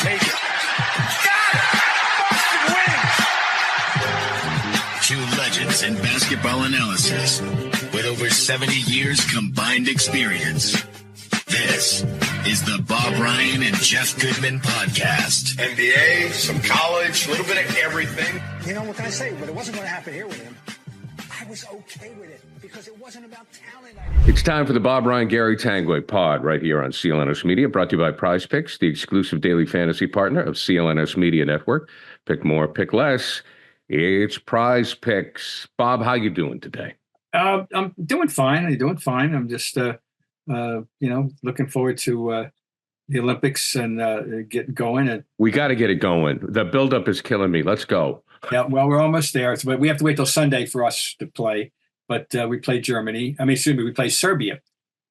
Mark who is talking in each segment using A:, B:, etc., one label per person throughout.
A: take it. Got it! Boston wins!
B: Two legends in basketball analysis with over 70 years combined experience. This is the Bob Ryan and Jeff Goodman podcast.
A: NBA, some college, a little bit of everything.
C: You know, what can I say? But it wasn't going to happen here with him. I was okay with it because it wasn't about talent.
D: It's time for the Bob Ryan Gary Tanguay pod right here on CLNS Media, brought to you by Prize Picks, the exclusive daily fantasy partner of CLNS Media Network. Pick more, pick less. It's Prize Picks. Bob, how you doing today?
E: I'm doing fine. I'm just, looking forward to the Olympics and getting going. And
D: we got to get it going. The buildup is killing me. Let's go.
E: Yeah, well, we're almost there. But we have to wait till Sunday for us to play. But we play Germany. We play Serbia.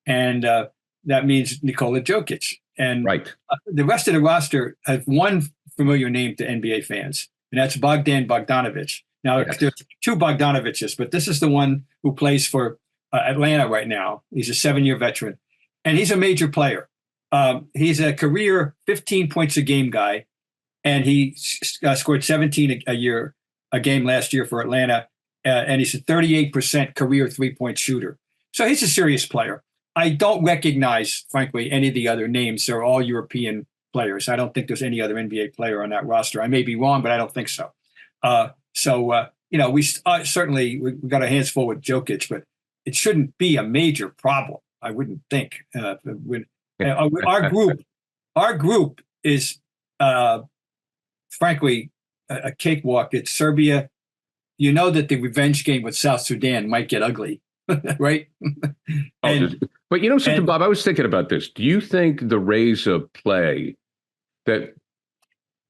E: And that means Nikola Jokic. And
D: right.
E: The rest of the roster has one familiar name to NBA fans, and that's Bogdanovic. Now,
D: yes.
E: There's two Bogdanoviches, but this is the one who plays for Atlanta right now. He's a 7-year veteran, and he's a major player. He's a career 15 points a game guy, and he scored 17 a game last year for Atlanta, and he's a 38% career three-point shooter. So he's a serious player. I don't recognize, frankly, any of the other names. They're all European players. I don't think there's any other NBA player on that roster. I may be wrong, but I don't think so. We certainly we got our hands full with Jokic, but it shouldn't be a major problem. I wouldn't think. Our group is, frankly, a cakewalk. It's Serbia. You know that the revenge game with South Sudan might get ugly, right?
D: But you know something, Bob? I was thinking about this. Do you think the raise of play that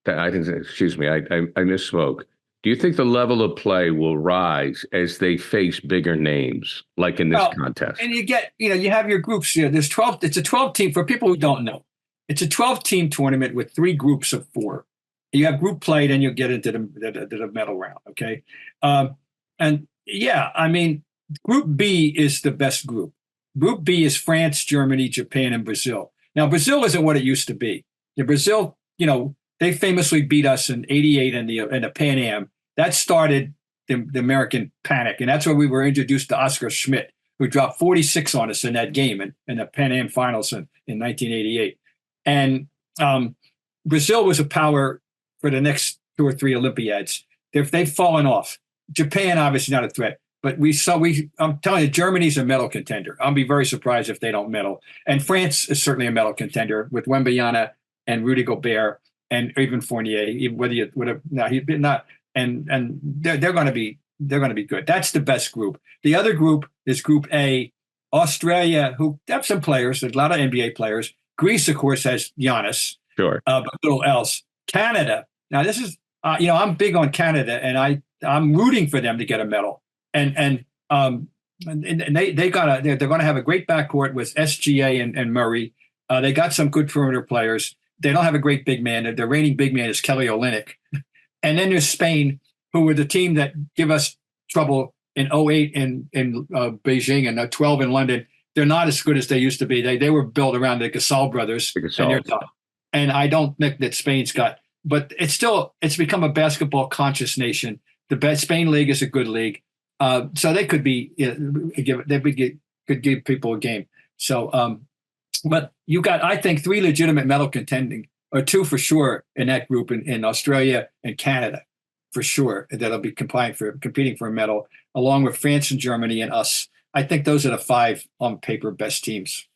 D: I didn't say? Excuse me, I misspoke. Do you think the level of play will rise as they face bigger names, like in this contest? And
E: you have your groups. There's 12. It's a 12 team for people who don't know. It's a 12 team tournament with 3 groups of 4. You have group play, then you'll get into the medal round. Okay, Group B is the best group. Group B is France, Germany, Japan, and Brazil. Now, Brazil isn't what it used to be. Brazil, they famously beat us in '88 in the Pan Am. That started the American panic, and that's where we were introduced to Oscar Schmidt, who dropped 46 on us in that game in the Pan Am finals in 1988. And Brazil was a power for the next 2 or 3 Olympiads. They've fallen off. Japan, obviously not a threat. But I'm telling you, Germany's a medal contender. I'll be very surprised if they don't medal. And France is certainly a medal contender with Wembanyama and Rudy Gobert and even Fournier. And they're going to be good. That's the best group. The other group is Group A. Australia, who have some players, there's a lot of NBA players. Greece, of course, has Giannis.
D: Sure.
E: But little else. Canada. Now this is I'm big on Canada, and I'm rooting for them to get a medal. And they're going to have a great backcourt with SGA and Murray. They got some good perimeter players. They don't have a great big man. Their reigning big man is Kelly Olynyk. And then there's Spain, who were the team that give us trouble in 2008 in Beijing and 12 in London. They're not as good as they used to be. They were built around the Gasol brothers. And I don't think that Spain's got, but it's become a basketball conscious nation. The Spain league is a good league. So they could could give people a game. So, but you got, I think, 3 legitimate medal contending, or 2 for sure in that group in Australia and Canada, for sure, that'll be competing for a medal, along with France and Germany and us. I think those are the 5 on paper best teams.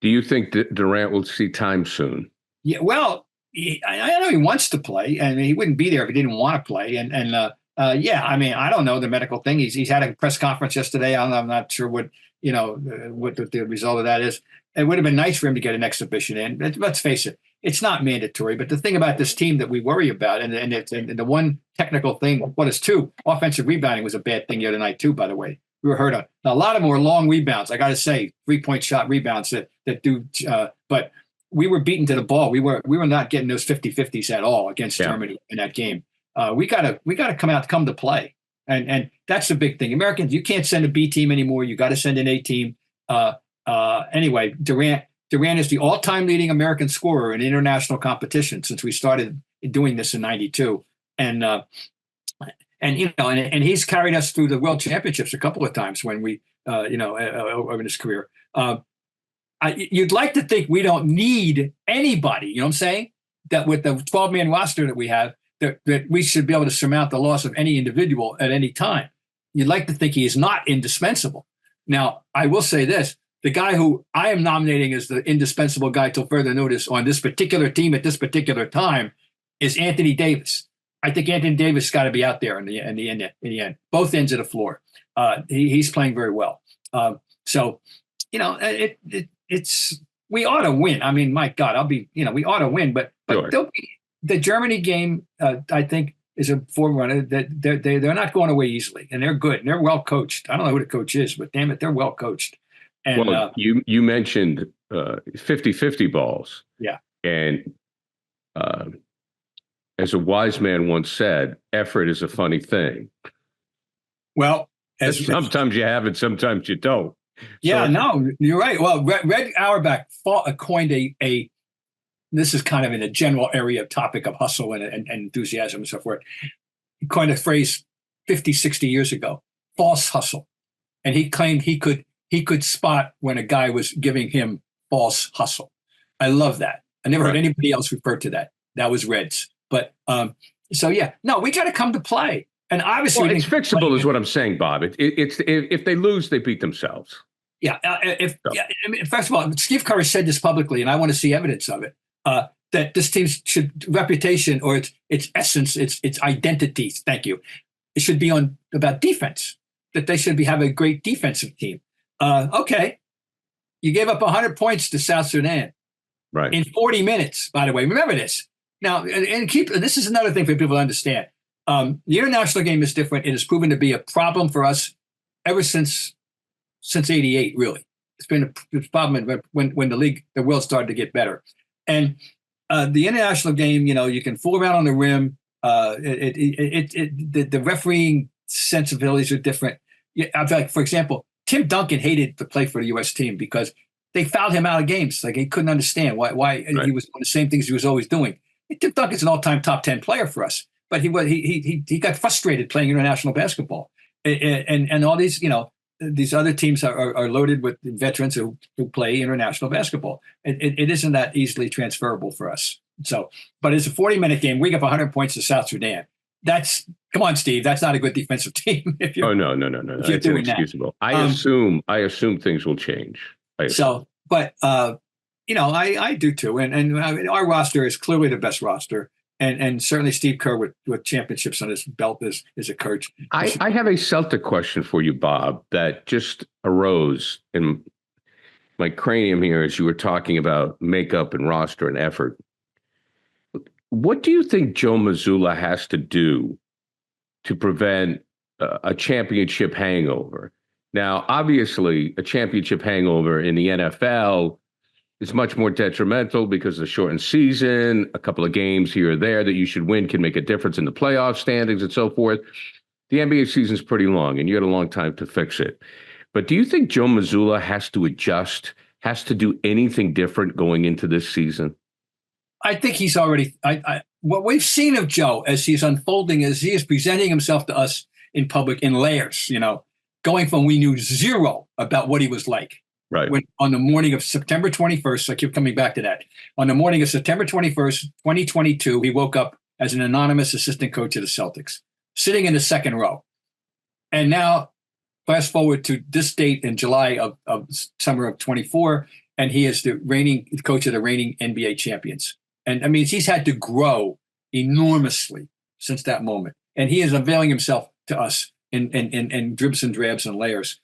D: Do you think Durant will see time soon?
E: Yeah, well, I know he wants to play, and he wouldn't be there if he didn't want to play. I don't know the medical thing. He's had a press conference yesterday. I'm not sure what the result of that is. It would have been nice for him to get an exhibition in. Let's face it, it's not mandatory. But the thing about this team that we worry about, and the one technical thing, it's 2, offensive rebounding was a bad thing the other night too, by the way. We were hurt on. Now, a lot of them were long rebounds. I got to say, 3-point shot rebounds that do. But we were beaten to the ball. We were not getting those 50-50s at all against Germany in that game. We gotta come to play, and that's the big thing. Americans, you can't send a B team anymore. You got to send an A team. Anyway, Durant Durant is the all-time leading American scorer in international competition since we started doing this in '92, and he's carried us through the World Championships a couple of times when we, over his career. You'd like to think we don't need anybody. You know what I'm saying? That with the 12-man roster that we have, that we should be able to surmount the loss of any individual at any time. You'd like to think he is not indispensable. Now, I will say this. The guy who I am nominating as the indispensable guy till further notice on this particular team at this particular time is Anthony Davis. I think Anthony Davis got to be out there in the end, both ends of the floor. He's playing very well. It's we ought to win. I mean, my God, we ought to win, but
D: Sure.
E: The Germany game, I think, is a forerunner that they're not going away easily, and they're good and they're well coached. I don't know who the coach is, but damn it, they're well coached. And
D: you mentioned 50-50 balls.
E: Yeah.
D: And as a wise man once said, effort is a funny thing.
E: Well,
D: sometimes you have it, sometimes you don't.
E: Yeah, no, you're right. Well, Red Auerbach coined a this is kind of in a general area of topic of hustle and enthusiasm and so forth. He coined a phrase 50, 60 years ago, false hustle. And he claimed he could spot when a guy was giving him false hustle. I love that. I never heard anybody else refer to that. That was Reds. But we got to come to play. And obviously,
D: it's fixable, is what I'm saying, Bob. It's if they lose, they beat themselves.
E: Yeah. First of all, Steve Kerr said this publicly, and I want to see evidence of it. That this team's reputation or its essence, its identity. Thank you. It should be about defense. That they should have a great defensive team. Okay, you gave up 100 points to South Sudan,
D: right,
E: in 40 minutes. By the way, remember this. Now, and this is another thing for people to understand. The international game is different. It has proven to be a problem for us ever since '88. Really, it's been a problem when the world started to get better. And the international game, you can fool around on the rim. The refereeing sensibilities are different. Like, for example, Tim Duncan hated to play for the U.S. team because they fouled him out of games. Like, he couldn't understand why he was doing the same things he was always doing. Tim Duncan's an all-time top 10 player for us, but he got frustrated playing international basketball. And all these, these other teams are loaded with veterans who play international basketball. It isn't that easily transferable for us. So, but it's a 40-minute game. We give 100 points to South Sudan. Come on, Steve. That's not a good defensive team.
D: No. That's inexcusable. I assume things will change. I do too. And our roster is clearly the best roster. And certainly Steve Kerr with championships on his belt is a coach. I have a Celtic question for you, Bob, that just arose in my cranium here as you were talking about makeup and roster and effort. What do you think Joe Mazulla has to do to prevent a championship hangover? Now, obviously, a championship hangover in the NFL is much more detrimental because of the shortened season. A couple of games here or there that you should win can make a difference in the playoff standings and so forth. The NBA season is pretty long, and you had a long time to fix it. But do you think Joe Mazulla has to adjust, has to do anything different going into this season?
E: I think he's already what we've seen of Joe as he's unfolding, as he is presenting himself to us in public in layers, going from we knew zero about what he was like.
D: Right.
E: When on the morning of September 21st, I keep coming back to that. On the morning of September 21st, 2022, he woke up as an anonymous assistant coach of the Celtics, sitting in the second row. And now, fast forward to this date in July of summer of 24, and he is the reigning coach of the reigning NBA champions. And I mean, he's had to grow enormously since that moment. And he is unveiling himself to us in dribs and drabs and layers.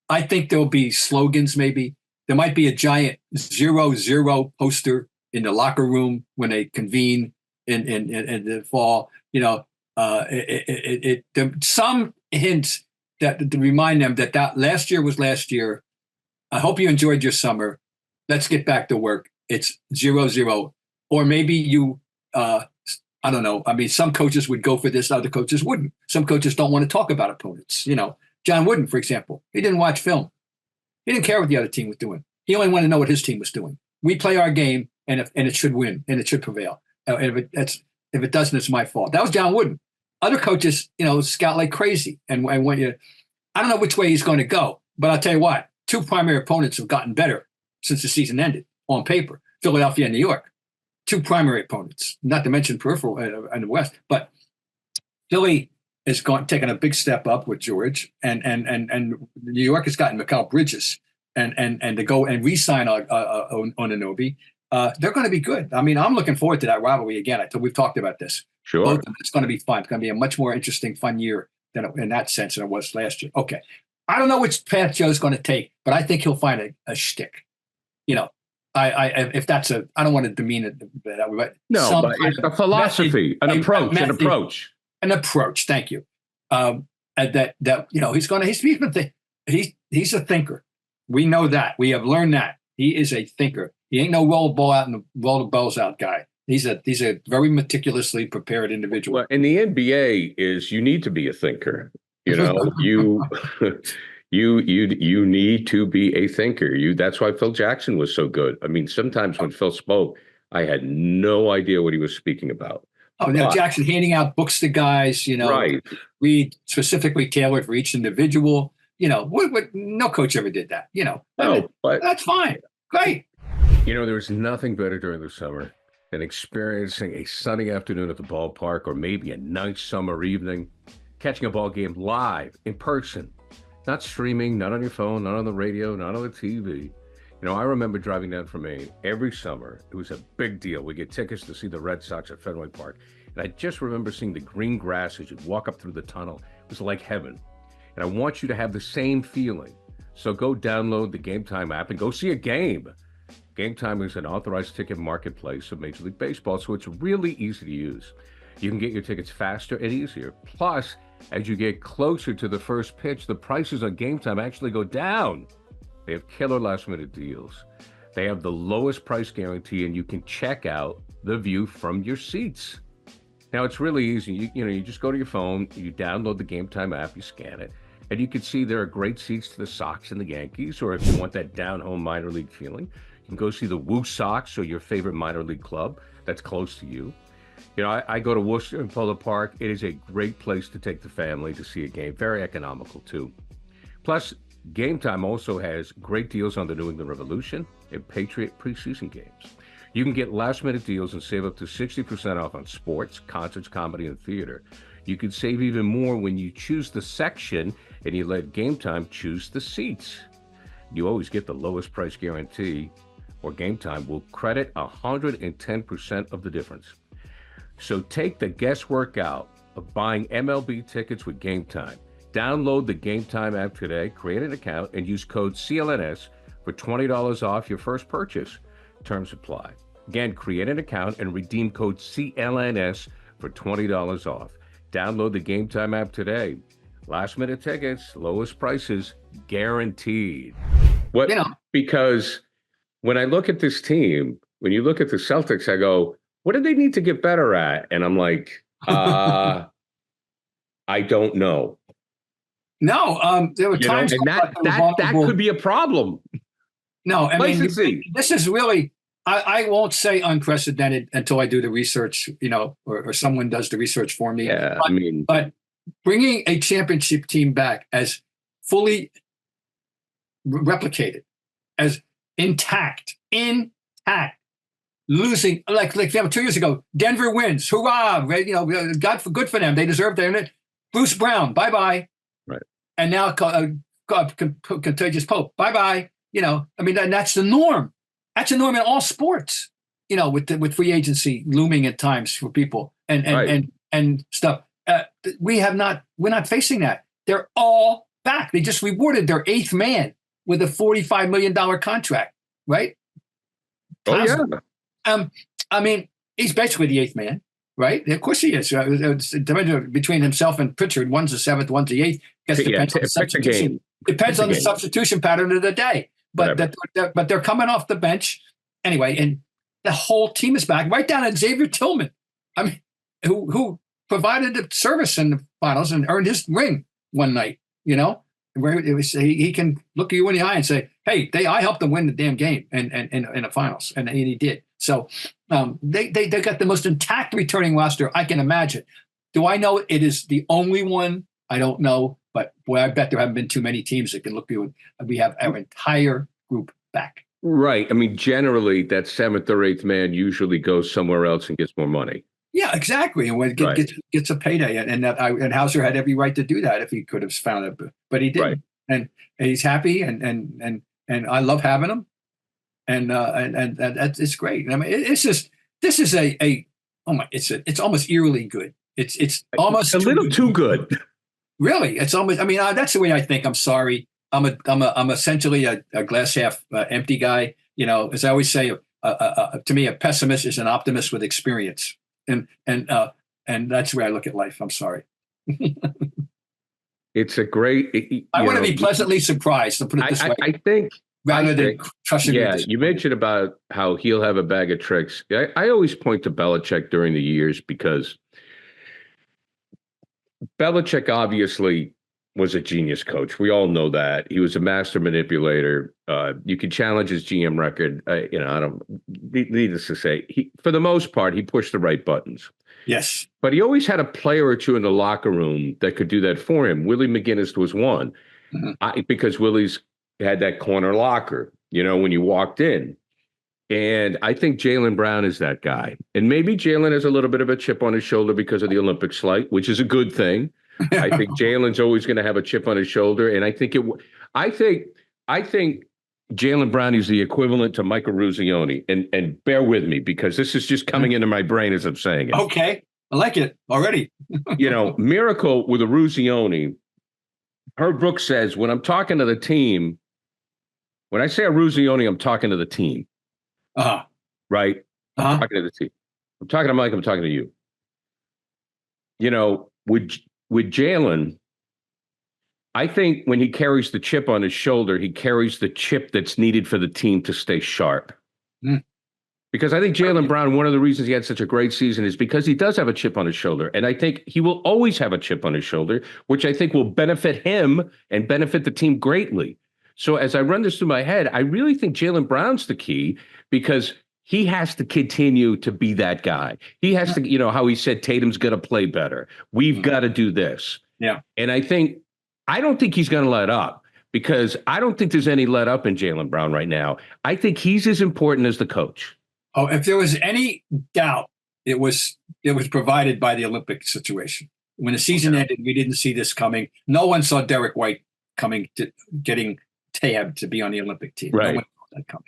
E: I think there'll be slogans, maybe. There might be a giant 0-0 poster in the locker room when they convene in the fall. Some hints that to remind them that last year was last year. I hope you enjoyed your summer. Let's get back to work. It's 0-0. Or maybe I don't know. I mean, some coaches would go for this, other coaches wouldn't. Some coaches don't want to talk about opponents. John Wooden, for example, he didn't watch film. He didn't care what the other team was doing. He only wanted to know what his team was doing. we play our game, and it should win, and it should prevail. If it doesn't, it's my fault. That was John Wooden. Other coaches, scout like crazy, and when I don't know which way he's going to go, but I'll tell you what, 2 primary opponents have gotten better since the season ended on paper. Philadelphia and New York, 2 primary opponents, not to mention peripheral in the West, but Philly is taking a big step up with George, and New York has gotten Mikal Bridges, and to go and re-sign Anunoby. They're going to be good. I mean, I'm looking forward to that rivalry again. We've talked about this.
D: Sure.
E: It's going to be fun. It's going to be a much more interesting, fun year in that sense than it was last year. Okay. I don't know which path Joe's going to take, but I think he'll find a shtick. If that's I don't want to demean it that way, but
D: no, but it's a philosophy, an approach. An approach.
E: Thank you. He's a thinker. We know that. We have learned that. He is a thinker. He ain't no roll the ball out and roll the balls out guy. He's a very meticulously prepared individual.
D: Well, in the NBA you need to be a thinker. You need to be a thinker. That's why Phil Jackson was so good. I mean, sometimes when Phil spoke, I had no idea what he was speaking about.
E: Oh, now Jackson handing out books to guys,
D: right.
E: Read specifically tailored for each individual. No coach ever did that.
D: No, but
E: that's fine. Great.
D: There's nothing better during the summer than experiencing a sunny afternoon at the ballpark, or maybe a nice summer evening, catching a ball game live in person, not streaming, not on your phone, not on the radio, not on the TV. I remember driving down from Maine every summer. It was a big deal. We get tickets to see the Red Sox at Fenway Park. And I just remember seeing the green grass as you'd walk up through the tunnel. It was like heaven. And I want you to have the same feeling. So go download the Game Time app and go see a game. Game Time is an authorized ticket marketplace of Major League Baseball, so it's really easy to use. You can get your tickets faster and easier. Plus, as you get closer to the first pitch, the prices on Game Time actually go down. They have killer last-minute deals. They have the lowest price guarantee, and you can check out the view from your seats. Now, it's really easy. You just go to your phone, you download the Game Time app, you scan it, and you can see there are great seats to the Sox and the Yankees, or if you want that down-home minor league feeling, you can go see the Woo Sox or your favorite minor league club that's close to you. I go to Worcester and Polo Park. It is a great place to take the family to see a game. Very economical, too. Plus, Game Time also has great deals on the New England Revolution and Patriot preseason games. You can get last-minute deals and save up to 60% off on sports, concerts, comedy, and theater. You can save even more when you choose the section and you let Game Time choose the seats. You always get the lowest price guarantee, or Game Time will credit 110% of the difference. So take the guesswork out of buying MLB tickets with Game Time. Download the Game Time app today, create an account, and use code CLNS for $20 off your first purchase. Terms apply. Again, create an account and redeem code CLNS for $20 off. Download the Game Time app today. Last minute tickets, lowest prices, guaranteed. Because when I look at this team, when you look at the Celtics, I go, what do they need to get better at? And I'm like, I don't know.
E: No, there were times
D: and that could be a problem.
E: No, I mean, this is really, I won't say unprecedented until I do the research, or someone does the research for me.
D: Yeah,
E: but bringing a championship team back as fully replicated, as intact, losing like 2 years ago, Denver wins, hurrah! Good for them. They deserve their Bruce Brown, bye.
D: Right.
E: And now Contagious Pope, bye. That's the norm. That's the norm in all sports. With free agency looming at times for people and stuff. We're not facing that. They're all back. They just rewarded their 8th man with a $45 million contract, right?
D: Oh, yeah.
E: He's basically the 8th man, right? Of course he is. Between himself and Pritchard, one's the 7th, one's the 8th. Depends on the substitution pattern of the day. But they're coming off the bench anyway, and the whole team is back, right down to Xavier Tillman. Who provided the service in the finals and earned his ring one night. where it was, he can look you in the eye and say, "Hey, I helped them win the damn game and in the finals," and he did. So they got the most intact returning roster I can imagine. Do I know it is the only one? I don't know, but boy, I bet there haven't been too many teams that can look you. We have our entire group back.
D: Right. I mean, generally, that 7th or 8th man usually goes somewhere else and gets more money.
E: Yeah, exactly. And when gets a payday, and Hauser had every right to do that if he could have found it, but he didn't. Right. And he's happy, and I love having him, and it's great. I mean, it's just this is it's almost eerily good. It's almost
D: a little too good.
E: Really, it's almost. I mean, that's the way I think. I'm sorry. I'm essentially a glass half empty guy. You know, as I always say, to me, a pessimist is an optimist with experience, and that's the way I look at life. I'm sorry.
D: It's a great.
E: I want to be pleasantly surprised. To put it this way,
D: I think
E: rather than trusting.
D: Yeah, you mentioned about how he'll have a bag of tricks. I always point to Belichick during the years because Belichick obviously was a genius coach. We all know that. He was a master manipulator. You can challenge his GM record. I don't. Needless to say, for the most part, he pushed the right buttons.
E: Yes.
D: But he always had a player or two in the locker room that could do that for him. Willie McGinnis was one, because Willie's had that corner locker, when you walked in. And I think Jaylen Brown is that guy. And maybe Jaylen has a little bit of a chip on his shoulder because of the Olympic slight, which is a good thing. I think Jaylen's always going to have a chip on his shoulder. And I think Jaylen Brown is the equivalent to Michael Ruzioni. And bear with me because this is just coming into my brain as I'm saying it.
E: Okay. I like it already.
D: Miracle with a Ruzioni. Herb Brooks says, when I'm talking to the team, when I say a Ruzioni, I'm talking to the team. Right? I'm talking to the team. I'm talking to Mike. I'm talking to you. With Jaylen, I think when he carries the chip on his shoulder, he carries the chip that's needed for the team to stay sharp. Because I think Jaylen Brown, one of the reasons he had such a great season is because he does have a chip on his shoulder. And I think he will always have a chip on his shoulder, which I think will benefit him and benefit the team greatly. So as I run this through my head, I really think Jaylen Brown's the key because he has to continue to be that guy. He has to, how he said Tatum's going to play better. We've got to do this.
E: Yeah.
D: And I don't think he's going to let up because I don't think there's any let up in Jaylen Brown right now. I think he's as important as the coach.
E: Oh, if there was any doubt, it was provided by the Olympic situation. When the season ended, we didn't see this coming. No one saw Derek White getting tabbed to be on the Olympic team.
D: Right.
E: No one saw that coming.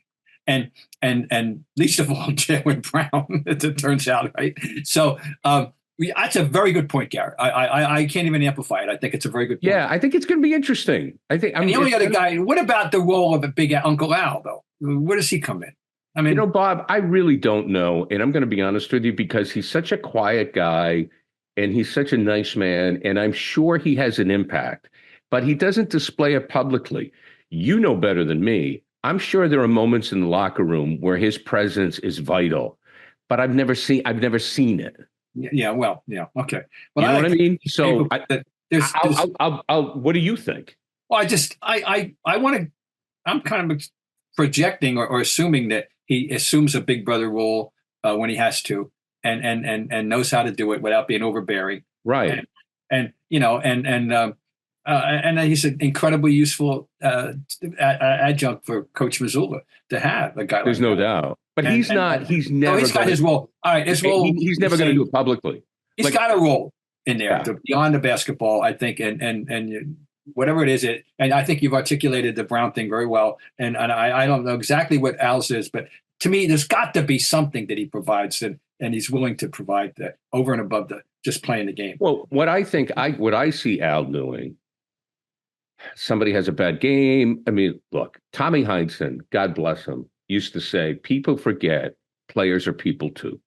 E: And least of all, Jaylen Brown, as it turns out, right? So that's a very good point, Garrett. I can't even amplify it. I think it's a very good point.
D: Yeah, I think it's going to be interesting.
E: The only other guy, what about the role of a big Uncle Al, though? Where does he come in? I mean,
D: Bob, I really don't know. And I'm going to be honest with you because he's such a quiet guy and he's such a nice man. And I'm sure he has an impact, but he doesn't display it publicly. You know better than me. I'm sure there are moments in the locker room where his presence is vital, but I've never seen it.
E: Yeah. Well, yeah. Okay. Well,
D: you know what I mean? So
E: I'll
D: what do you think?
E: Well, I want to, I'm kind of projecting or assuming that he assumes a big brother role when he has to and knows how to do it without being overbearing.
D: Right.
E: And he's an incredibly useful adjunct for Coach Mazzulla to have a guy.
D: There's no doubt, but he's never.
E: He's got his role. All right, his role.
D: He's never going to do it publicly.
E: He's got a role in there beyond the basketball, I think, and whatever it is. And I think you've articulated the Brown thing very well. And I don't know exactly what Al's is, but to me, there's got to be something that he provides and he's willing to provide that over and above just playing the game.
D: Well, what I see Al doing. Somebody has a bad game. I mean, look, Tommy Heinsohn, God bless him, used to say, people forget players are people too.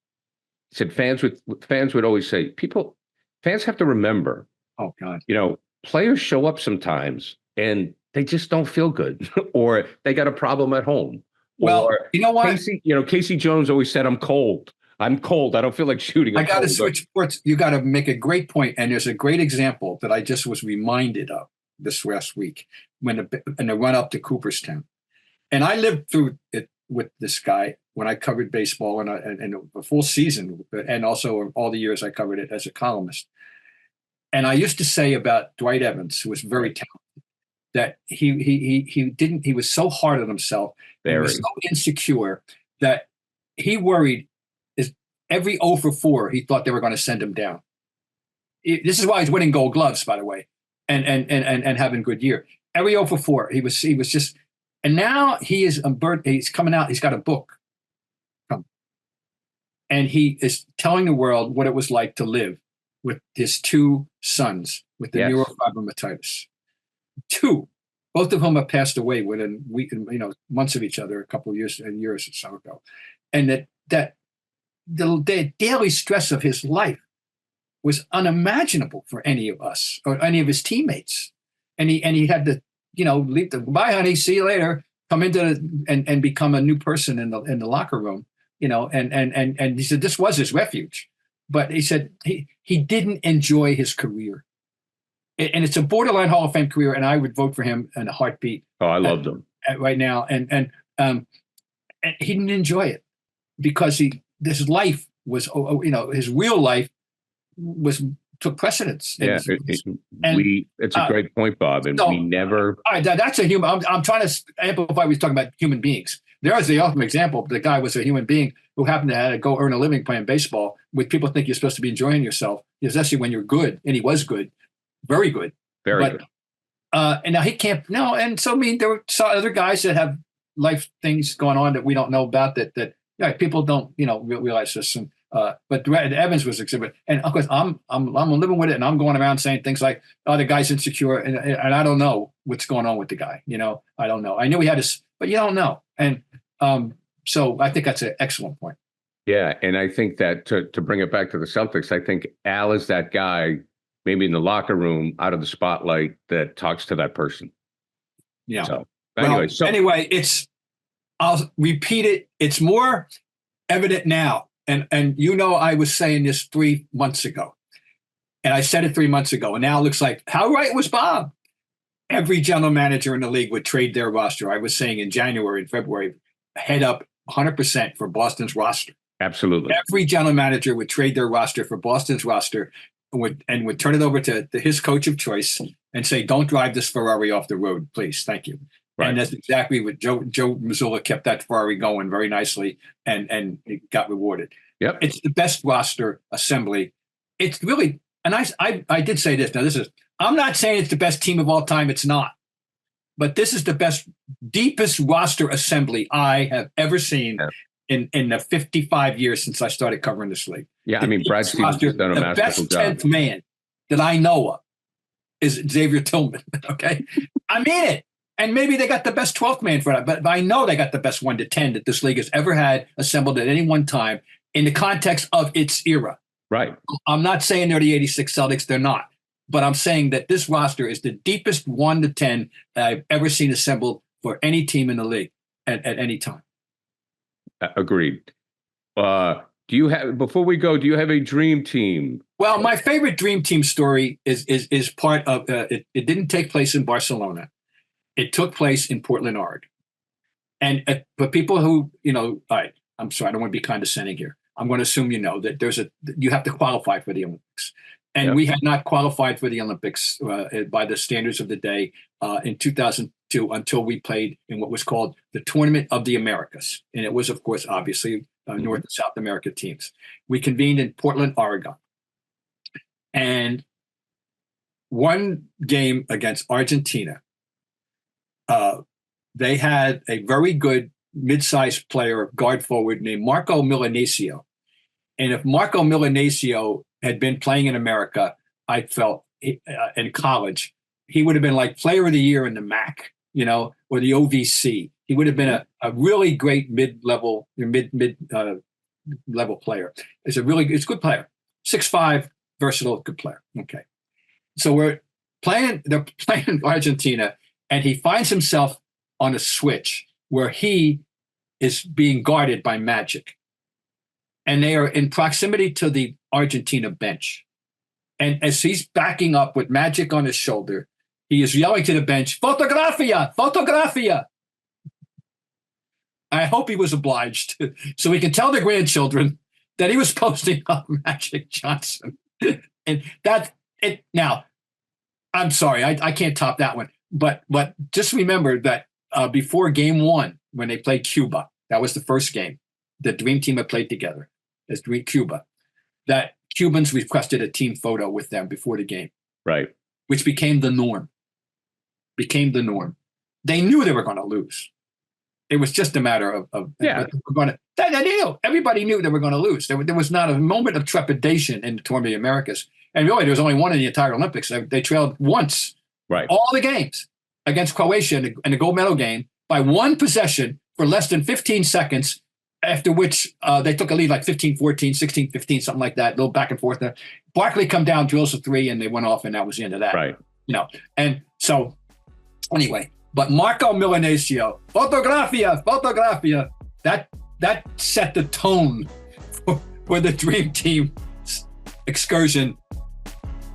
D: He said fans would always say, fans have to remember.
E: Oh, God.
D: Players show up sometimes and they just don't feel good or they got a problem at home.
E: Well,
D: or,
E: you know what?
D: Casey Jones always said, I'm cold. I don't feel like shooting.
E: I got to switch sports. You got to make a great point. And there's a great example that I just was reminded of this last week in the run up to Cooperstown. And I lived through it with this guy when I covered baseball and a full season, and also all the years I covered it as a columnist. And I used to say about Dwight Evans, who was very talented, that he was so hard on himself, he was so insecure that he worried every 0 for 4, he thought they were going to send him down. This is why he's winning Gold Gloves, by the way, and having a good year. Every 0 for 4, he was just, and now he's coming out. He's got a book, and he is telling the world what it was like to live with his 2 sons with the neurofibromatosis. 2, both of whom have passed away within months of each other, a couple of years or so ago, and that the daily stress of his life was unimaginable for any of us or any of his teammates. And he had to, leave bye, honey, see you later, come into and become a new person in the locker room, and he said this was his refuge. But he said he didn't enjoy his career. And it's a borderline Hall of Fame career, and I would vote for him in a heartbeat.
D: Oh, I loved him
E: right now. And he didn't enjoy it because his life was, his real life took precedence.
D: Yeah, it's a great point, Bob. And we never.
E: That's a human. I'm trying to amplify. We're talking about human beings. There is the ultimate example. The guy was a human being who happened to have to go earn a living playing baseball. Which people think you're supposed to be enjoying yourself, especially when you're good. And he was good, very good,
D: good.
E: And now he can't. No, and so there were other guys that have life things going on that we don't know about. That people don't realize this. And but Dwight Evans was exhibit, and of course I'm living with it, and I'm going around saying things like, "Oh, the guy's insecure," and I don't know what's going on with the guy. I don't know. I knew he had his, but you don't know. And so I think that's an excellent point.
D: Yeah, and I think that to bring it back to the Celtics, I think Al is that guy, maybe in the locker room, out of the spotlight, that talks to that person.
E: Yeah.
D: So
E: anyway, I'll repeat it. It's more evident now. And I was saying this 3 months ago, and I said it 3 months ago, and now it looks like, how right was Bob? Every general manager in the league would trade their roster. I was saying in January and February, head up 100% for Boston's roster.
D: Absolutely.
E: Every general manager would trade their roster for Boston's roster and would turn it over to his coach of choice and say, don't drive this Ferrari off the road, please. Thank you. Right. And that's exactly what Joe Mazulla kept that Ferrari going very nicely and it got rewarded.
D: Yep.
E: It's the best roster assembly. It's really, and I did say this. Now I'm not saying it's the best team of all time. It's not. But this is the best, deepest roster assembly I have ever seen in the 55 years since I started covering this league.
D: Yeah, Brad Stevens has done a masterful job.
E: The best 10th man that I know of is Xavier Tillman, okay? I mean it. And maybe they got the best 12th man for that, but I know they got the best 1 to 10 that this league has ever had assembled at any one time in the context of its era.
D: Right.
E: I'm not saying they're the 86 Celtics. They're not. But I'm saying that this roster is the deepest 1 to 10 that I've ever seen assembled for any team in the league at any time.
D: Agreed. Before we go, do you have a dream team?
E: Well, my favorite dream team story is part of it. It didn't take place in Barcelona. It took place in Portland, Oregon. And for people who, all right, I'm sorry, I don't want to be condescending here. I'm going to assume that you have to qualify for the Olympics. And we had not qualified for the Olympics by the standards of the day in 2002 until we played in what was called the Tournament of the Americas. And it was, of course, obviously North and South America teams. We convened in Portland, Oregon. And one game against Argentina, they had a very good mid-sized player, guard forward named Marco Milanesio. And if Marco Milanesio had been playing in America, I felt in college, he would have been like player of the year in the MAC, or the OVC. He would have been a really great mid-level player. It's a good player. 6'5", versatile, good player. Okay. So they're playing Argentina, and he finds himself on a switch where he is being guarded by Magic. And they are in proximity to the Argentina bench. And as he's backing up with Magic on his shoulder, he is yelling to the bench, "Fotografia, fotografia." I hope he was obliged so he can tell the grandchildren that he was posting up Magic Johnson. And now, I'm sorry, I can't top that one. But just remember that before game 1, when they played Cuba, that was the first game. The Dream Team had played together as Cuba. That Cubans requested a team photo with them before the game.
D: Right.
E: Which became the norm. They knew they were going to lose. It was just a matter of they knew. Everybody knew they were going to lose. There was not a moment of trepidation in the Tournament of the Americas. And really, there was only one in the entire Olympics. They trailed once,
D: right,
E: all the games against Croatia in the gold medal game by one possession for less than 15 seconds, after which they took a lead like 15-14, 16-15, something like that, a little back and forth there. Barkley come down, drills a 3, and they went off, and that was the end of that.
D: Right.
E: And so anyway, but Marco Milanesio, fotografia, that set the tone for the Dream Team excursion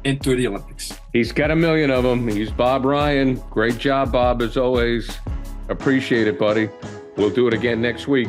E: into the Olympics.
D: He's got a million of them. He's Bob Ryan. Great job, Bob, as always. Appreciate it, buddy. We'll do it again next week.